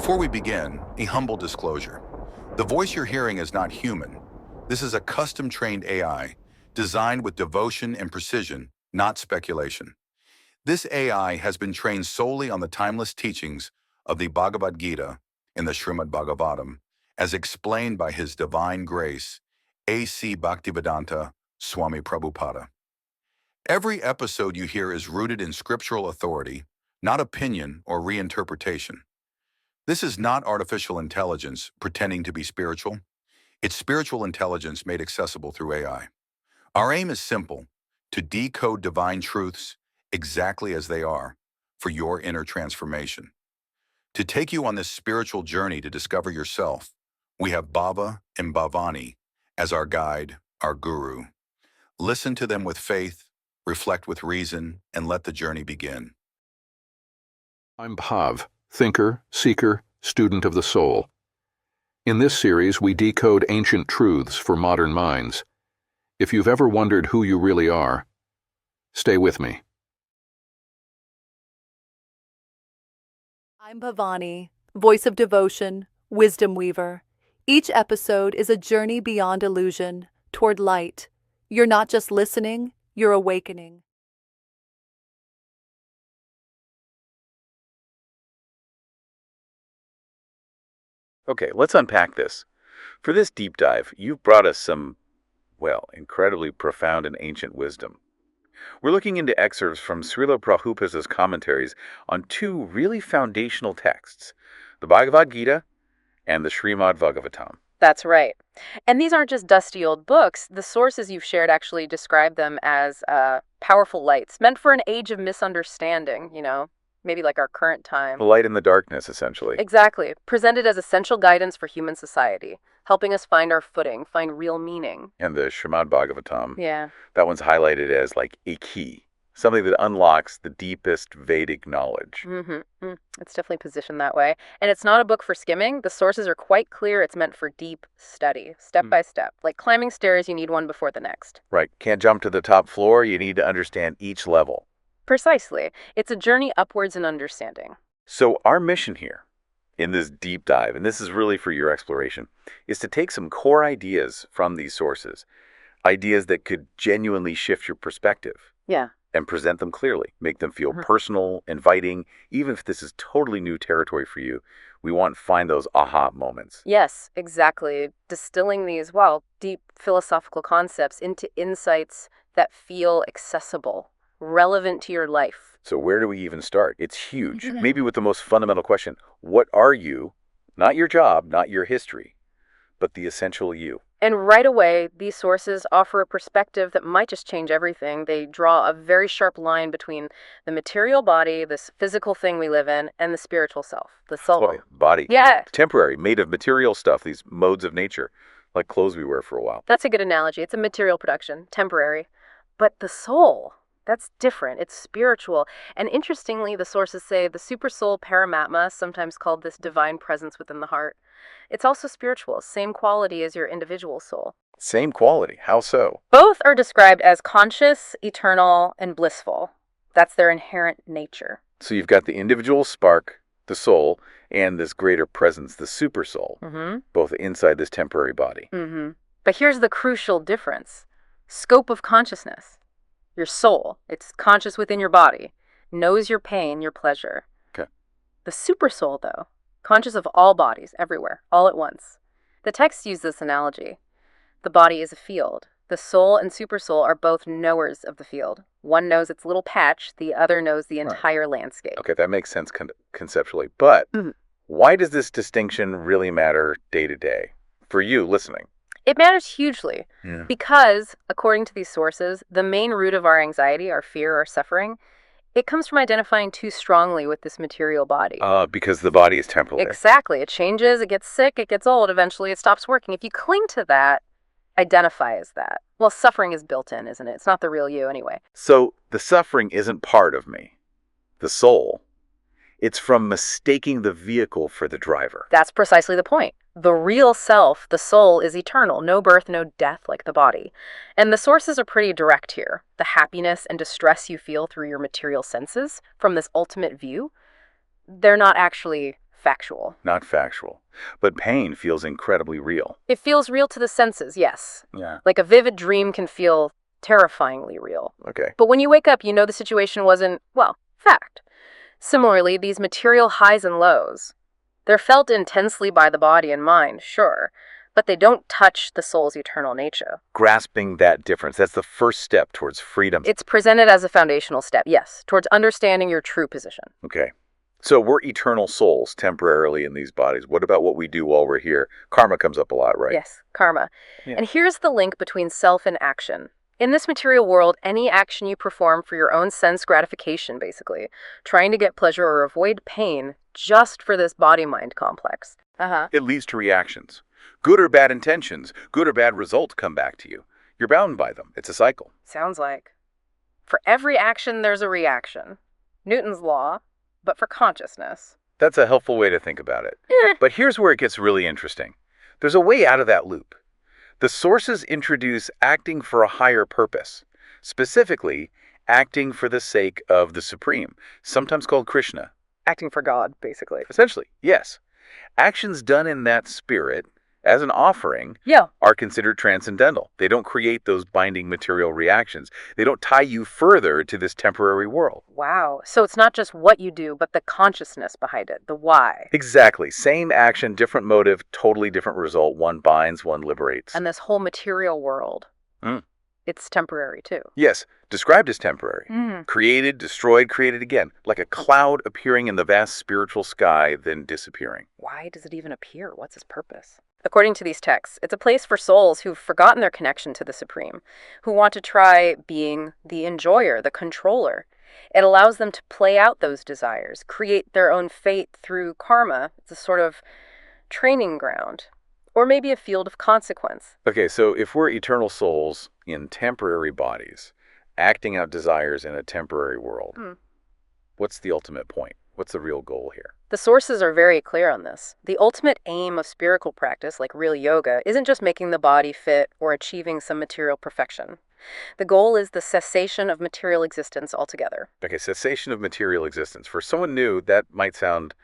Before we begin, a humble disclosure. The voice you're hearing is not human. This is a custom-trained AI designed with devotion and precision, not speculation. This AI has been trained solely on the timeless teachings of the Bhagavad Gita in the Shrimad Bhagavatam, as explained by His Divine Grace A.C. Bhaktivedanta Swami Prabhupada. Every episode you hear is rooted in scriptural authority, not opinion or reinterpretation. This is not artificial intelligence pretending to be spiritual. It's spiritual intelligence made accessible through AI. Our aim is simple: to decode divine truths exactly as they are for your inner transformation. To take you on this spiritual journey to discover yourself, we have Bhava and Bhavāni as our guide, our guru. Listen to them with faith, reflect with reason, and let the journey begin. I'm Bhav, thinker, seeker, student of the soul. In this series, we decode ancient truths for modern minds. If you've ever wondered who you really are, stay with me. I'm Bhavāni, voice of devotion, wisdom weaver. Each episode is a journey beyond illusion, toward light. You're not just listening, you're awakening. Okay, let's unpack this. For this deep dive, you've brought us some, incredibly profound and ancient wisdom. We're looking into excerpts from Srila Prabhupada's commentaries on two really foundational texts, the Bhagavad Gita and the Shrimad Bhagavatam. That's right. And these aren't just dusty old books. The sources you've shared actually describe them as powerful lights, meant for an age of misunderstanding, maybe like our current time. The light in the darkness, essentially. Exactly. Presented as essential guidance for human society, helping us find our footing, find real meaning. And the Shrimad Bhagavatam, Yeah. that one's highlighted as like a key, something that unlocks the deepest Vedic knowledge. It's definitely positioned that way. And it's not a book for skimming. The sources are quite clear. It's meant for deep study, step by step. Like climbing stairs, you need one before the next. Right. Can't jump to the top floor. You need to understand each level. Precisely. It's a journey upwards in understanding. So our mission here in this deep dive, and this is really for your exploration, is to take some core ideas from these sources, ideas that could genuinely shift your perspective. Yeah. And present them clearly, make them feel personal, inviting. Even if this is totally new territory for you, we want to find those aha moments. Yes, exactly. Distilling these, deep philosophical concepts into insights that feel accessible, relevant to your life. So where do we even start? It's huge. Maybe with the most fundamental question: what are you? Not your job, not your history, but the essential you. And right away, these sources offer a perspective that might just change everything. They draw a very sharp line between the material body, this physical thing we live in, and the spiritual self, the soul. Boy, body. Yeah. Temporary, made of material stuff, these modes of nature, like clothes we wear for a while. That's a good analogy. It's a material production, temporary. But the soul, that's different. It's spiritual. And interestingly, the sources say the supersoul Paramatma, sometimes called this divine presence within the heart, it's also spiritual, same quality as your individual soul. Same quality. How so? Both are described as conscious, eternal, and blissful. That's their inherent nature. So you've got the individual spark, the soul, and this greater presence, the supersoul, both inside this temporary body. But here's the crucial difference. Scope of consciousness. Your soul, it's conscious within your body, knows your pain, your pleasure. Okay. The supersoul, though, conscious of all bodies, everywhere, all at once. The texts use this analogy. The body is a field. The soul and supersoul are both knowers of the field. One knows its little patch, the other knows the entire landscape. Okay, that makes sense conceptually. But why does this distinction really matter day to day for you listening? It matters hugely because, according to these sources, the main root of our anxiety, our fear, our suffering, it comes from identifying too strongly with this material body. Because the body is temporary. Exactly. It changes, it gets sick, it gets old, eventually it stops working. If you cling to that, identify as that. Well, suffering is built in, isn't it? It's not the real you anyway. So the suffering isn't part of me, the soul. It's from mistaking the vehicle for the driver. That's precisely the point. The real self, the soul, is eternal. No birth, no death like the body. And the sources are pretty direct here. The happiness and distress you feel through your material senses from this ultimate view, they're not actually factual. Not factual. But pain feels incredibly real. It feels real to the senses, yes. Yeah. Like a vivid dream can feel terrifyingly real. Okay. But when you wake up, you know the situation wasn't, well, fact. Similarly, these material highs and lows, they're felt intensely by the body and mind, sure, but they don't touch the soul's eternal nature. Grasping that difference, that's the first step towards freedom. It's presented as a foundational step, yes, towards understanding your true position. Okay. So we're eternal souls temporarily in these bodies. What about what we do while we're here? Karma comes up a lot, right? Yes, karma. Yeah. And here's the link between self and action. In this material world, any action you perform for your own sense gratification, basically, trying to get pleasure or avoid pain just for this body-mind complex. It leads to reactions. Good or bad intentions, good or bad results come back to you. You're bound by them. It's a cycle. Sounds like. For every action, there's a reaction. Newton's law, but for consciousness. That's a helpful way to think about it. But here's where it gets really interesting. There's a way out of that loop. The sources introduce acting for a higher purpose, specifically acting for the sake of the Supreme, sometimes called Krishna. Acting for God, basically. Essentially, yes. Actions done in that spirit, as an offering, Yeah. are considered transcendental. They don't create those binding material reactions. They don't tie you further to this temporary world. Wow. So it's not just what you do, but the consciousness behind it, the why. Exactly. Same action, different motive, totally different result. One binds, one liberates. And this whole material world, it's temporary too. Yes, described as temporary. Created, destroyed, created again. Like a cloud appearing in the vast spiritual sky, then disappearing. Why does it even appear? What's its purpose? According to these texts, it's a place for souls who've forgotten their connection to the Supreme, who want to try being the enjoyer, the controller. It allows them to play out those desires, create their own fate through karma. It's a sort of training ground, or maybe a field of consequence. Okay, so if we're eternal souls in temporary bodies, acting out desires in a temporary world, what's the ultimate point? What's the real goal here? The sources are very clear on this. The ultimate aim of spiritual practice, like real yoga, isn't just making the body fit or achieving some material perfection. The goal is the cessation of material existence altogether. Okay, cessation of material existence. For someone new, that might sound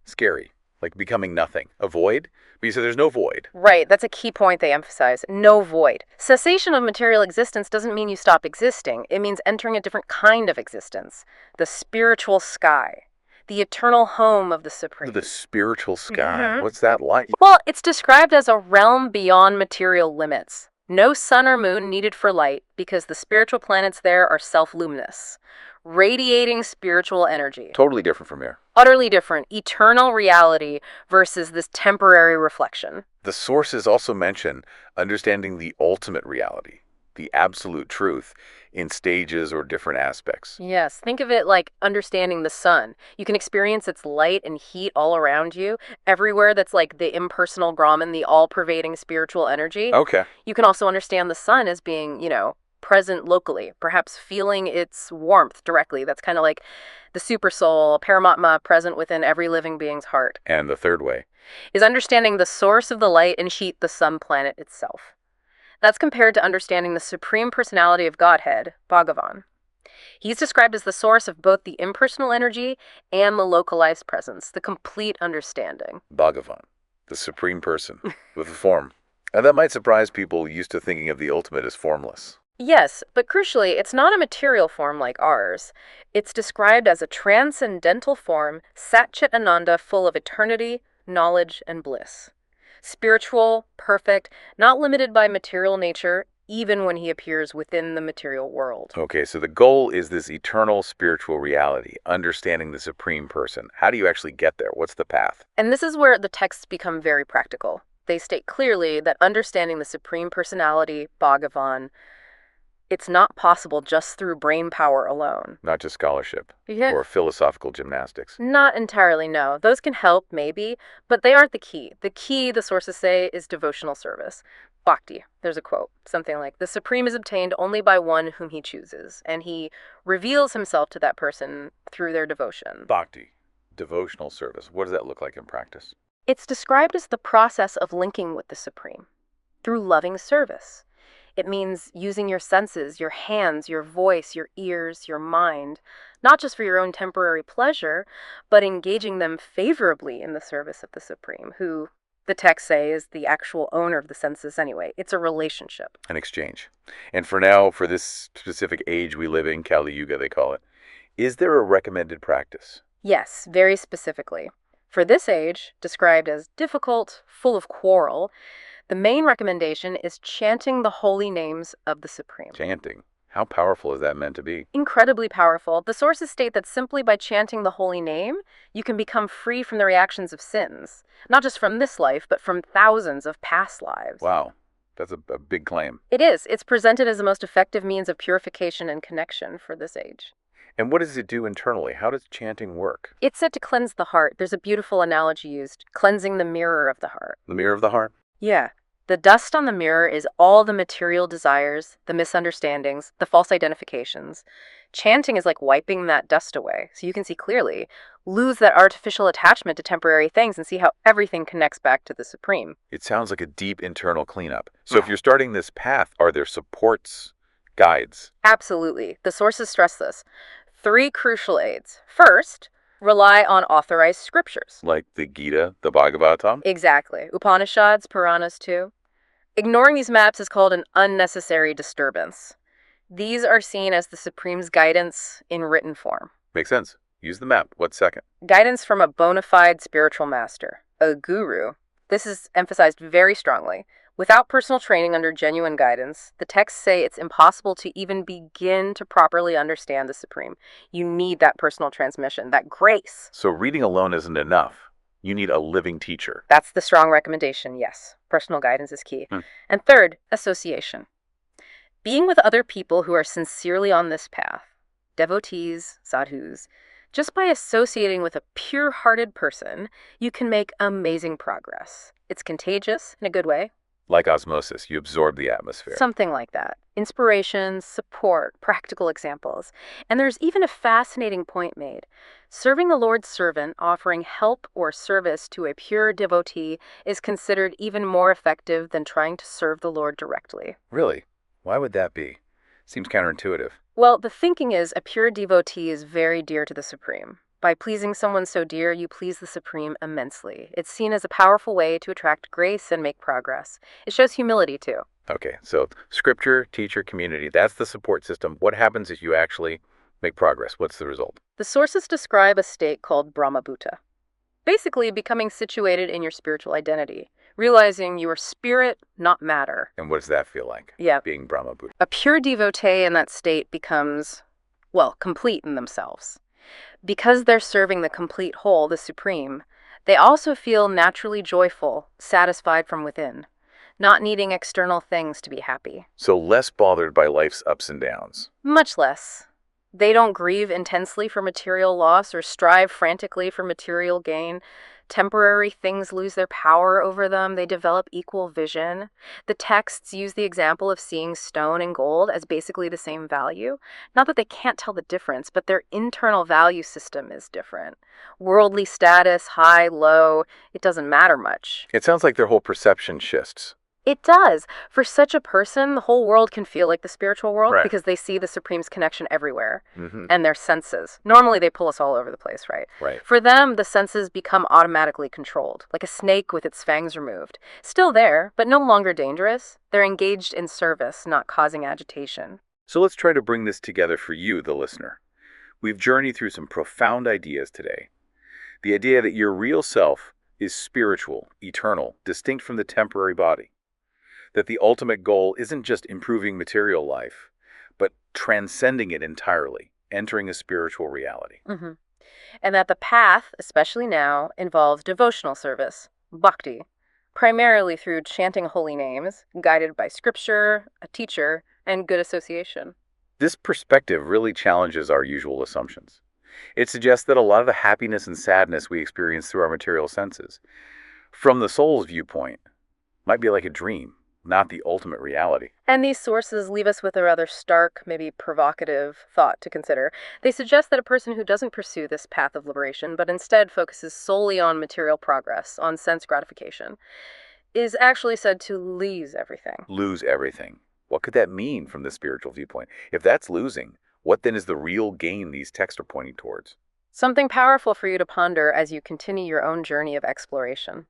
scary, like becoming nothing. A void? But you said there's no void. Right, that's a key point they emphasize. No void. Cessation of material existence doesn't mean you stop existing. It means entering a different kind of existence. The spiritual sky. The eternal home of the Supreme. The spiritual sky. What's that like? Well, it's described as a realm beyond material limits. No sun or moon needed for light because the spiritual planets there are self-luminous, radiating spiritual energy. Totally different from here. Utterly different, eternal reality versus this temporary reflection. The sources also mention understanding the ultimate reality, the absolute truth, in stages or different aspects. Yes, think of it like understanding the sun. You can experience its light and heat all around you, everywhere that's like the impersonal Brahman, the all-pervading spiritual energy. Okay. You can also understand the sun as being, present locally, perhaps feeling its warmth directly. That's kind of like the super soul, Paramatma, present within every living being's heart. And the third way is understanding the source of the light and heat, the sun planet itself. That's compared to understanding the Supreme Personality of Godhead, Bhagavan. He's described as the source of both the impersonal energy and the localized presence, the complete understanding. Bhagavan, the Supreme Person, with a form. And that might surprise people used to thinking of the ultimate as formless. Yes, but crucially, it's not a material form like ours. It's described as a transcendental form, Satchit Ananda, full of eternity, knowledge, and bliss. Spiritual, perfect, not limited by material nature, even when he appears within the material world. Okay, so the goal is this eternal spiritual reality, understanding the Supreme Person. How do you actually get there? What's the path? And this is where the texts become very practical. They state clearly that understanding the Supreme Personality, Bhagavan, it's not possible just through brain power alone. Not just scholarship Yeah. or philosophical gymnastics. Not entirely, no. Those can help, maybe, but they aren't the key. The key, the sources say, is devotional service. Bhakti. There's a quote, something like, "The Supreme is obtained only by one whom he chooses, and he reveals himself to that person through their devotion." Bhakti, devotional service. What does that look like in practice? It's described as the process of linking with the Supreme through loving service. It means using your senses, your hands, your voice, your ears, your mind, not just for your own temporary pleasure, but engaging them favorably in the service of the Supreme, who the texts say is the actual owner of the senses anyway. It's a relationship. An exchange. And for now, for this specific age we live in, Kali Yuga they call it, is there a recommended practice? Yes, very specifically. For this age, described as difficult, full of quarrel, the main recommendation is chanting the holy names of the Supreme. Chanting. How powerful is that meant to be? Incredibly powerful. The sources state that simply by chanting the holy name, you can become free from the reactions of sins. Not just from this life, but from thousands of past lives. Wow. That's a big claim. It is. It's presented as the most effective means of purification and connection for this age. And what does it do internally? How does chanting work? It's said to cleanse the heart. There's a beautiful analogy used, cleansing the mirror of the heart. The mirror of the heart? Yeah. The dust on the mirror is all the material desires, the misunderstandings, the false identifications. Chanting is like wiping that dust away so you can see clearly, lose that artificial attachment to temporary things, and see how everything connects back to the Supreme. It sounds like a deep internal cleanup. So if you're starting this path, are there supports, guides? Absolutely. The sources stress this. 3 crucial aids. First, rely on authorized scriptures. Like the Gita, the Bhagavatam? Exactly. Upanishads, Puranas too. Ignoring these maps is called an unnecessary disturbance. These are seen as the Supreme's guidance in written form. Makes sense. Use the map. What's second? Guidance from a bona fide spiritual master, a guru. This is emphasized very strongly. Without personal training under genuine guidance, the texts say it's impossible to even begin to properly understand the Supreme. You need that personal transmission, that grace. So reading alone isn't enough. You need a living teacher. That's the strong recommendation, yes. Personal guidance is key. And third, association. Being with other people who are sincerely on this path, devotees, sadhus, just by associating with a pure-hearted person, you can make amazing progress. It's contagious in a good way. Like osmosis, you absorb the atmosphere. Something like that. Inspiration, support, practical examples. And there's even a fascinating point made. Serving the Lord's servant, offering help or service to a pure devotee, is considered even more effective than trying to serve the Lord directly. Really? Why would that be? Seems counterintuitive. Well, the thinking is a pure devotee is very dear to the Supreme. By pleasing someone so dear, you please the Supreme immensely. It's seen as a powerful way to attract grace and make progress. It shows humility, too. Okay, so scripture, teacher, community, that's the support system. What happens if you actually make progress? What's the result? The sources describe a state called Brahmabhuta. Basically, becoming situated in your spiritual identity, realizing you are spirit, not matter. And what does that feel like? Yeah. Being Brahma Buddha. A pure devotee in that state becomes, complete in themselves. Because they're serving the complete whole, the Supreme, they also feel naturally joyful, satisfied from within, not needing external things to be happy. So less bothered by life's ups and downs. Much less. They don't grieve intensely for material loss or strive frantically for material gain. Temporary things lose their power over them. They develop equal vision. The texts use the example of seeing stone and gold as basically the same value. Not that they can't tell the difference, but their internal value system is different. Worldly status, high, low, it doesn't matter much. It sounds like their whole perception shifts. It does. For such a person, the whole world can feel like the spiritual world Right. because they see the Supreme's connection everywhere Mm-hmm. and their senses. Normally, they pull us all over the place, right? Right. For them, the senses become automatically controlled, like a snake with its fangs removed. Still there, but no longer dangerous. They're engaged in service, not causing agitation. So let's try to bring this together for you, the listener. We've journeyed through some profound ideas today. The idea that your real self is spiritual, eternal, distinct from the temporary body. That the ultimate goal isn't just improving material life, but transcending it entirely, entering a spiritual reality. Mm-hmm. And that the path, especially now, involves devotional service, bhakti, primarily through chanting holy names, guided by scripture, a teacher, and good association. This perspective really challenges our usual assumptions. It suggests that a lot of the happiness and sadness we experience through our material senses, from the soul's viewpoint, might be like a dream, not the ultimate reality. And these sources leave us with a rather stark, maybe provocative thought to consider. They suggest that a person who doesn't pursue this path of liberation, but instead focuses solely on material progress, on sense gratification, is actually said to lose everything. Lose everything. What could that mean from the spiritual viewpoint? If that's losing, what then is the real gain these texts are pointing towards? Something powerful for you to ponder as you continue your own journey of exploration.